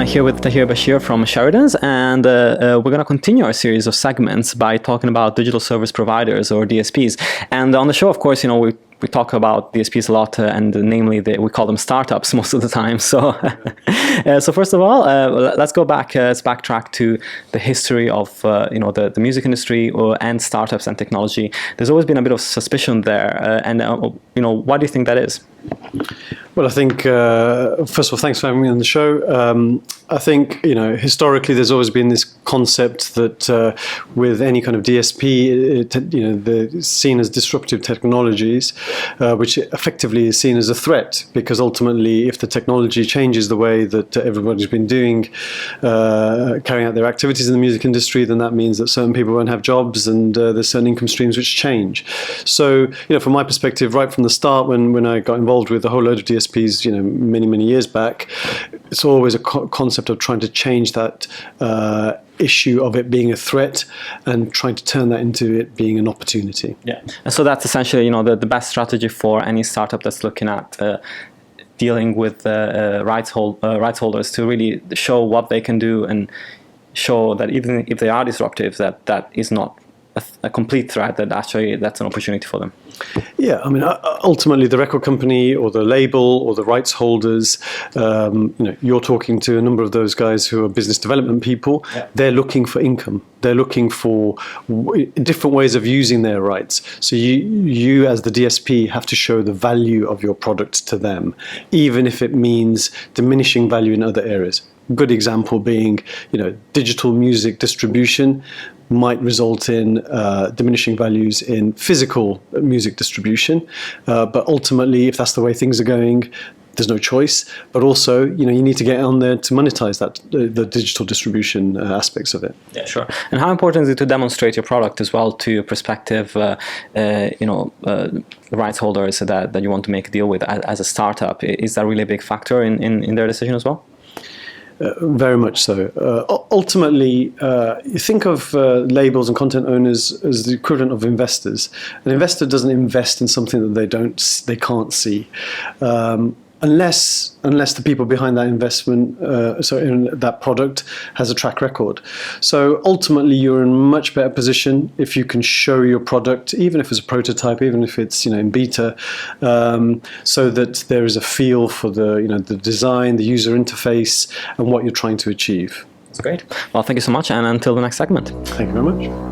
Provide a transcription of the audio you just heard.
here with Tahir Basheer from Sheridans, and we're going to continue our series of segments by talking about digital service providers, or DSPs. And on the show, of course, we talk about DSPs a lot, and namely, we call them startups most of the time. So, so first of all, let's go back, let's backtrack to the history of the music industry and startups and technology. There's always been a bit of suspicion there, and why do you think that is? Well, I think, first of all, thanks for having me on the show. I think, historically there's always been this concept that with any kind of DSP, they're seen as disruptive technologies, which effectively is seen as a threat, because ultimately if the technology changes the way that everybody's been doing, carrying out their activities in the music industry, then that means that certain people won't have jobs, and there's certain income streams which change. So, from my perspective, right from the start, when I got involved with a whole load of DSPs, many years back, it's always a concept of trying to change that issue of it being a threat and trying to turn that into it being an opportunity. Yeah, and so that's essentially the best strategy for any startup that's looking at dealing with rights holders, to really show what they can do and show that even if they are disruptive, that is not a complete threat, that actually that's an opportunity for them. Yeah, I mean, ultimately the record company or the label or the rights holders, you're talking to a number of those guys who are business development people. Yeah. They're looking for income. They're looking for different ways of using their rights. So you as the DSP have to show the value of your product to them, even if it means diminishing value in other areas. Good example being, digital music distribution might result in diminishing values in physical music distribution. But ultimately, if that's the way things are going, there's no choice. But also, you need to get on there to monetize that, the digital distribution aspects of it. Yeah, sure. And how important is it to demonstrate your product as well to prospective, rights holders that you want to make a deal with as a startup? Is that really a big factor in their decision as well? Very much so. Ultimately, you think of labels and content owners as the equivalent of investors. An investor doesn't invest in something that they can't see, unless the people behind that investment, in that product, has a track record. So ultimately, you're in a much better position if you can show your product, even if it's a prototype, even if it's in beta, so that there is a feel for the design, the user interface, and what you're trying to achieve. That's great. Well, thank you so much, and until the next segment. Thank you very much.